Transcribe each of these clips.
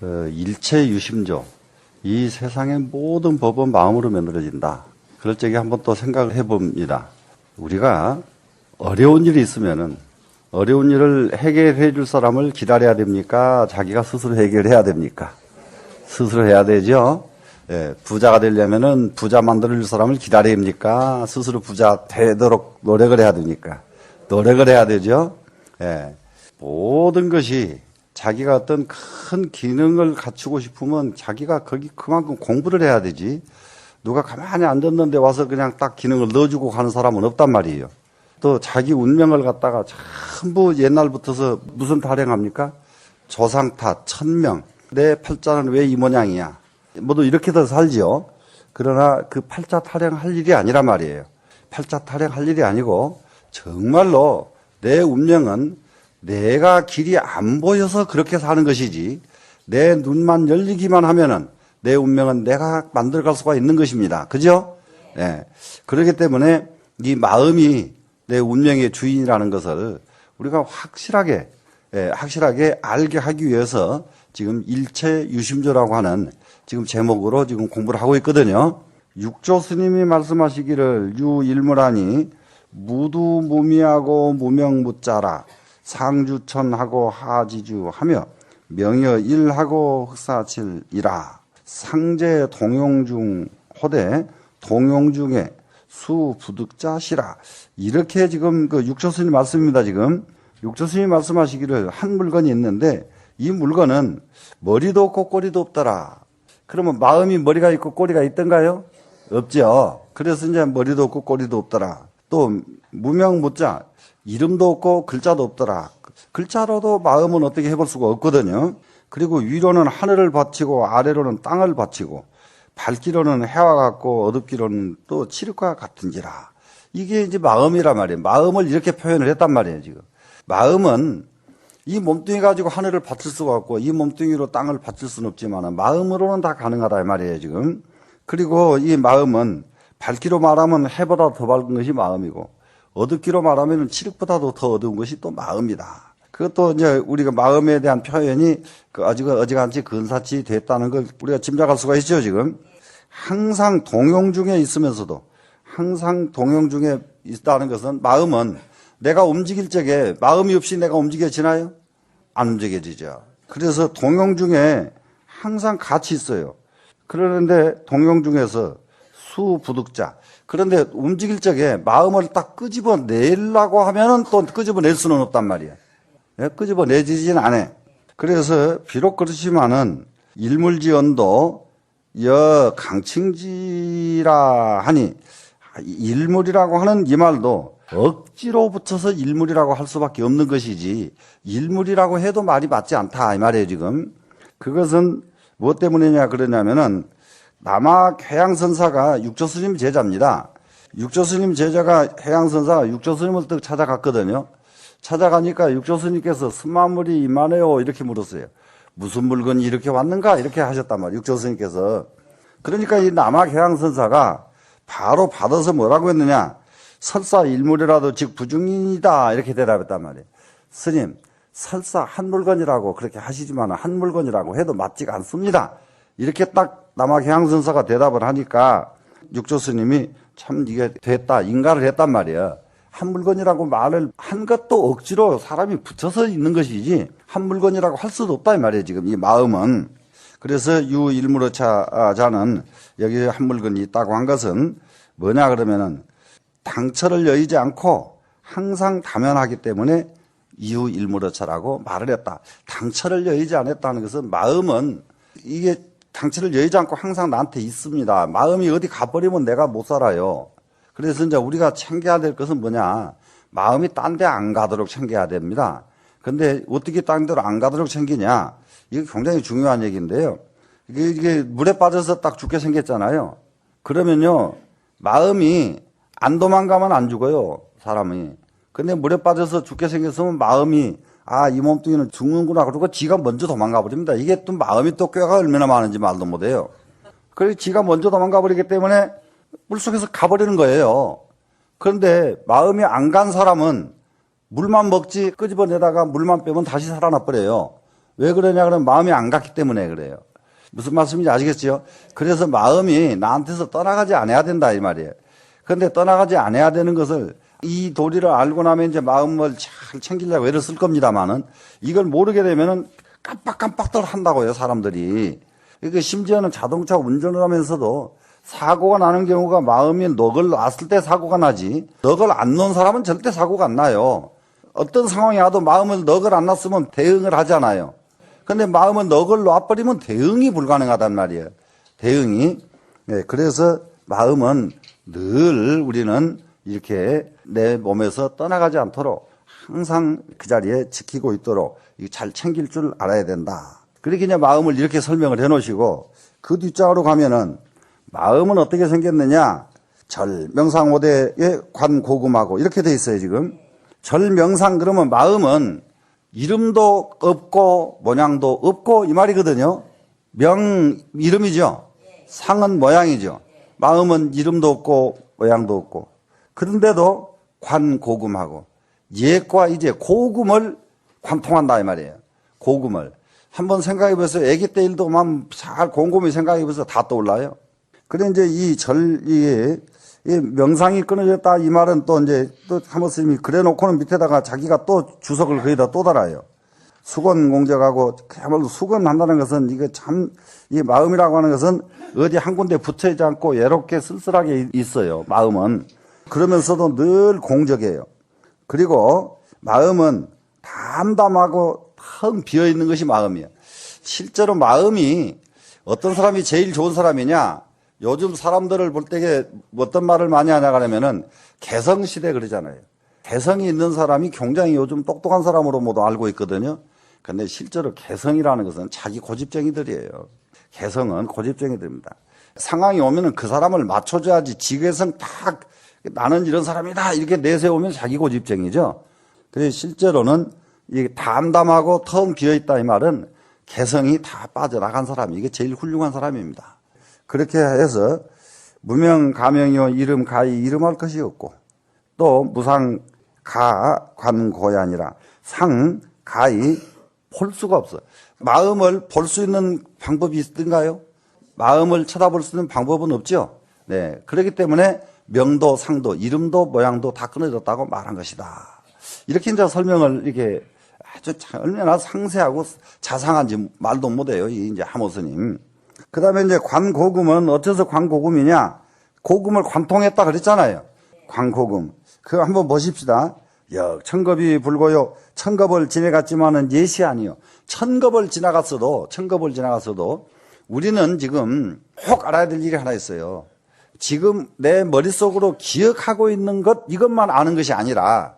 일체 유심조. 이 세상의 모든 법은 마음으로 만들어진다. 그럴 적에 한번 또 생각을 해봅니다. 우리가 어려운 일이 있으면은 어려운 일을 해결해 줄 사람을 기다려야 됩니까? 자기가 스스로 해결해야 됩니까? 스스로 해야 되죠. 예, 부자가 되려면은 부자 만들어 줄 사람을 기다려야 됩니까? 스스로 부자 되도록 노력을 해야 됩니까? 노력을 해야 되죠. 예, 모든 것이 자기가 어떤 큰 기능을 갖추고 싶으면 자기가 거기 그만큼 공부를 해야 되지. 누가 가만히 앉았는데 와서 그냥 딱 기능을 넣어주고 가는 사람은 없단 말이에요. 또 자기 운명을 갖다가 전부 옛날부터서 무슨 타령합니까? 조상탓, 천명. 내 팔자는 왜 이 모양이야? 모두 이렇게도 살지요. 그러나 그 팔자 타령할 일이 아니란 말이에요. 팔자 타령할 일이 아니고 정말로 내 운명은 내가 길이 안 보여서 그렇게 사는 것이지 내 눈만 열리기만 하면은 내 운명은 내가 만들어갈 수가 있는 것입니다. 그죠? 네. 그렇기 때문에 이 마음이 내 운명의 주인이라는 것을 우리가 확실하게 알게 하기 위해서 지금 일체 유심조라고 하는 지금 제목으로 지금 공부를 하고 있거든요. 육조 스님이 말씀하시기를 유일무라니 무두무미하고 무명무자라 상주천하고 하지주하며 명여일하고 흑사칠이라 상제 동용중 호대 동용중에 수부득자시라. 이렇게 지금 그 육조스님 말씀입니다. 지금 육조스님 말씀하시기를 한 물건이 있는데 이 물건은 머리도 없고 꼬리도 없더라. 그러면 마음이 머리가 있고 꼬리가 있던가요? 없죠. 그래서 이제 머리도 없고 꼬리도 없더라. 또 무명무자 이름도 없고 글자도 없더라. 글자로도 마음은 어떻게 해볼 수가 없거든요. 그리고 위로는 하늘을 바치고 아래로는 땅을 바치고 밝기로는 해와 같고 어둡기로는 또 칠흑과 같은지라. 이게 이제 마음이란 말이에요. 마음을 이렇게 표현을 했단 말이에요, 지금. 마음은 이 몸뚱이 가지고 하늘을 바칠 수가 없고 이 몸뚱이로 땅을 바칠 수는 없지만 마음으로는 다 가능하다 이 말이에요, 지금. 그리고 이 마음은 밝기로 말하면 해보다 더 밝은 것이 마음이고 어둡기로 말하면 칠흑보다도 더 어두운 것이 또 마음이다. 그것도 이제 우리가 마음에 대한 표현이 어지간치 근사치 됐다는 걸 우리가 짐작할 수가 있죠, 지금. 항상 동용 중에 있으면서도 항상 동용 중에 있다는 것은 마음은 내가 움직일 적에 마음이 없이 내가 움직여지나요? 안 움직여지죠. 그래서 동용 중에 항상 같이 있어요. 그러는데 동용 중에서 수부득자. 그런데 움직일 적에 마음을 딱 끄집어내려고 하면은 또 끄집어낼 수는 없단 말이에요. 예? 끄집어내지진 않아. 그래서 비록 그렇지만은 일물지언도 여 강칭지라 하니 일물이라고 하는 이 말도 억지로 붙여서 일물이라고 할 수밖에 없는 것이지 일물이라고 해도 말이 맞지 않다 이 말이에요, 지금. 그것은 무엇 때문이냐 그러냐면은 남학 해양선사가 육조스님 제자입니다. 육조스님 제자가 해양선사가 육조스님을 또 찾아갔거든요. 찾아가니까 육조스님께서 스마물이 이만해요 이렇게 물었어요. 무슨 물건이 이렇게 왔는가 이렇게 하셨단 말이에요, 육조스님께서. 그러니까 이 남학 해양선사가 바로 받아서 뭐라고 했느냐, 설사 일물이라도 즉 부중이다 이렇게 대답했단 말이에요. 스님, 설사 한 물건이라고 그렇게 하시지만 한 물건이라고 해도 맞지가 않습니다. 이렇게 딱 남학해양선사가 대답을 하니까 육조스님이 참 이게 됐다, 인가를 했단 말이에요. 한 물건이라고 말을 한 것도 억지로 사람이 붙여서 있는 것이지 한 물건이라고 할 수도 없다 이 말이에요, 지금 이 마음은. 그래서 유일무로차자는 여기 한 물건이 있다고 한 것은 뭐냐 그러면은 당처를 여의지 않고 항상 다면하기 때문에 유일무로차라고 말을 했다. 당처를 여의지 않았다는 것은 마음은 이게 당처를 여의지 않고 항상 나한테 있습니다. 마음이 어디 가버리면 내가 못 살아요. 그래서 이제 우리가 챙겨야 될 것은 뭐냐, 마음이 딴 데 안 가도록 챙겨야 됩니다. 근데 어떻게 딴 데로 안 가도록 챙기냐, 이게 굉장히 중요한 얘기인데요. 이게 물에 빠져서 딱 죽게 생겼잖아요. 그러면요, 마음이 안 도망가면 안 죽어요, 사람이. 근데 물에 빠져서 죽게 생겼으면 마음이 이 몸뚱이는 죽는구나 그러고 지가 먼저 도망가 버립니다. 이게 또 마음이 또 꾀가 얼마나 많은지 말도 못해요. 그래서 지가 먼저 도망가 버리기 때문에 물속에서 가버리는 거예요. 그런데 마음이 안 간 사람은 물만 먹지 끄집어내다가 물만 빼면 다시 살아나 버려요. 왜 그러냐 그러면 마음이 안 갔기 때문에 그래요. 무슨 말씀인지 아시겠죠? 그래서 마음이 나한테서 떠나가지 않아야 된다 이 말이에요. 그런데 떠나가지 않아야 되는 것을 이 도리를 알고 나면 이제 마음을 잘 챙기려고 애를 쓸 겁니다만은 이걸 모르게 되면은 깜빡깜빡들 한다고요, 사람들이. 그러니까 심지어는 자동차 운전을 하면서도 사고가 나는 경우가 마음이 넋을 놨을 때 사고가 나지 넋을 안 놓은 사람은 절대 사고가 안 나요. 어떤 상황이 와도 마음을 넋을 안 놨으면 대응을 하잖아요. 근데 마음을 넋을 놔버리면 대응이 불가능하단 말이에요. 대응이. 네, 그래서 마음은 늘 우리는 이렇게 내 몸에서 떠나가지 않도록 항상 그 자리에 지키고 있도록 잘 챙길 줄 알아야 된다. 그렇게 이제 마음을 이렇게 설명을 해 놓으시고 그 뒷장으로 가면은 마음은 어떻게 생겼느냐? 절명상오대의 관고금하고 이렇게 돼 있어요, 지금. 절명상 그러면 마음은 이름도 없고 모양도 없고 이 말이거든요. 명 이름이죠. 상은 모양이죠. 마음은 이름도 없고 모양도 없고. 그런데도 관고금하고 옛과 이제 고금을 관통한다 이 말이에요. 고금을. 한번 생각해 보세요. 아기 때 일도 잘 곰곰이 생각해 보세요. 다 떠올라요. 그래 이제 이 명상이 끊어졌다 이 말은 또 이제 또 한번 스님이 그래 놓고는 밑에다가 자기가 또 주석을 거기다 또 달아요. 수건공적하고 그야말로 수건한다는 것은 이게 참 이 마음이라고 하는 것은 어디 한 군데 붙어 있지 않고 외롭게 쓸쓸하게 있어요. 마음은. 그러면서도 늘 공적이에요. 그리고 마음은 담담하고 텅 비어 있는 것이 마음이에요. 실제로 마음이 어떤 사람이 제일 좋은 사람이냐? 요즘 사람들을 볼 때에 어떤 말을 많이 하냐 그러면은 개성시대 그러잖아요. 개성이 있는 사람이 굉장히 요즘 똑똑한 사람으로 모두 알고 있거든요. 근데 실제로 개성이라는 것은 자기 고집쟁이들이에요. 개성은 고집쟁이들입니다. 상황이 오면은 그 사람을 맞춰줘야지 지개성 딱 나는 이런 사람이다 이렇게 내세우면 자기 고집쟁이죠. 그래서 실제로는 이 담담하고 텅 비어있다 이 말은 개성이 다 빠져나간 사람, 이게 제일 훌륭한 사람입니다. 그렇게 해서 무명 가명이요 이름 가히 이름할 것이 없고 또 무상 가 관고야니라 상 가히 볼 수가 없어요. 마음을 볼 수 있는 방법이 있던가요? 마음을 쳐다볼 수 있는 방법은 없죠. 네, 그렇기 때문에 명도 상도 이름도 모양도 다 끊어졌다고 말한 것이다. 이렇게 이제 설명을 이렇게 아주 얼마나 상세하고 자상한지 말도 못해요. 이제 하모스님. 그 다음에 이제 관고금은 어째서 관고금이냐? 고금을 관통했다 그랬잖아요. 관고금. 그거 한번 보십시다. 천겁이 불고요. 천겁을 지나갔지만은 예시 아니요. 천겁을 지나갔어도 우리는 지금 꼭 알아야 될 일이 하나 있어요. 지금 내 머릿속으로 기억하고 있는 것, 이것만 아는 것이 아니라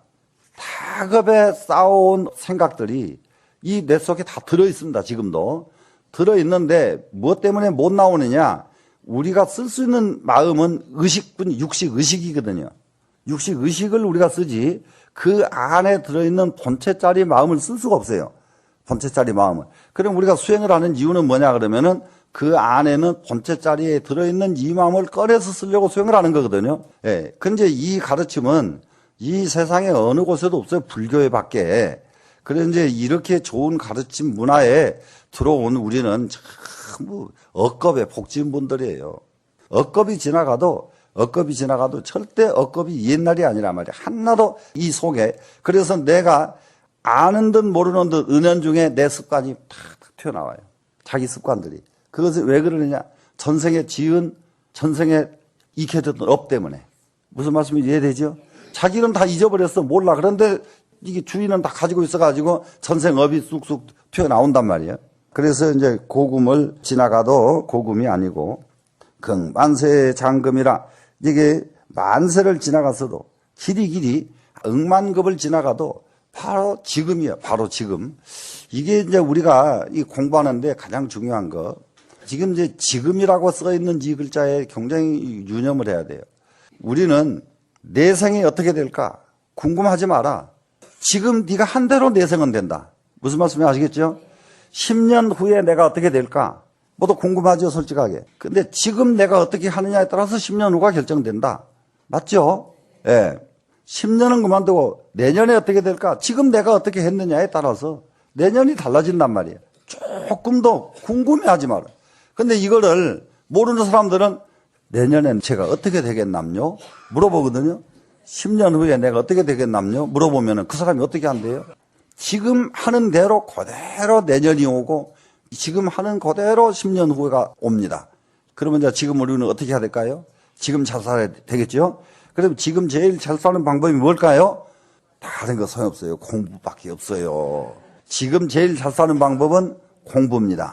다급에 쌓아온 생각들이 이 뇌 속에 다 들어있습니다. 지금도. 들어있는데 무엇 때문에 못 나오느냐. 우리가 쓸 수 있는 마음은 의식뿐, 육식의식이거든요. 육식의식을 우리가 쓰지 그 안에 들어있는 본체짜리 마음을 쓸 수가 없어요. 본체짜리 마음을. 그럼 우리가 수행을 하는 이유는 뭐냐 그러면은 그 안에는 본체짜리에 들어있는 이 마음을 꺼내서 쓰려고 수행을 하는 거거든요. 예. 근데 이 가르침은 이 세상에 어느 곳에도 없어요. 불교에 밖에. 그래서 이제 이렇게 좋은 가르침 문화에 들어온 우리는 참 억겁의 복진 분들이에요. 억겁이 지나가도 절대 억겁이 옛날이 아니란 말이야. 하나도 이 속에. 그래서 내가 아는 듯 모르는 듯 은연중에 내 습관이 탁 튀어나와요. 자기 습관들이. 그것이 왜 그러느냐? 전생에 지은, 전생에 익혀졌던 업 때문에. 무슨 말씀인지 이해되죠? 자기는 다 잊어버렸어. 몰라. 그런데 이게 주인은 다 가지고 있어가지고 전생 업이 쑥쑥 튀어나온단 말이에요. 그래서 이제 고금을 지나가도 고금이 아니고 만세 장금이라 이게 만세를 지나갔어도 길이 억만급을 지나가도 바로 지금이에요. 바로 지금. 이게 이제 우리가 이 공부하는데 가장 중요한 거. 지금 이제 지금이라고 써 있는 이 글자에 굉장히 유념을 해야 돼요. 우리는 내 생이 어떻게 될까? 궁금하지 마라. 지금 네가 한 대로 내 생은 된다. 무슨 말씀인지 아시겠죠? 10년 후에 내가 어떻게 될까? 모두 궁금하죠, 솔직하게. 근데 지금 내가 어떻게 하느냐에 따라서 10년 후가 결정된다. 맞죠? 예. 10년은 그만두고 내년에 어떻게 될까? 지금 내가 어떻게 했느냐에 따라서 내년이 달라진단 말이에요. 조금도 궁금해하지 마라. 근데 이거를 모르는 사람들은 내년엔 제가 어떻게 되겠남요? 물어보거든요. 10년 후에 내가 어떻게 되겠남요? 물어보면 그 사람이 어떻게 한대요? 지금 하는 대로 그대로 내년이 오고 지금 하는 그대로 10년 후가 옵니다. 그러면 이제 지금 우리는 어떻게 해야 될까요? 지금 잘 살아야 되겠죠? 그럼 지금 제일 잘 사는 방법이 뭘까요? 다른 거 소용없어요. 공부밖에 없어요. 지금 제일 잘 사는 방법은 공부입니다.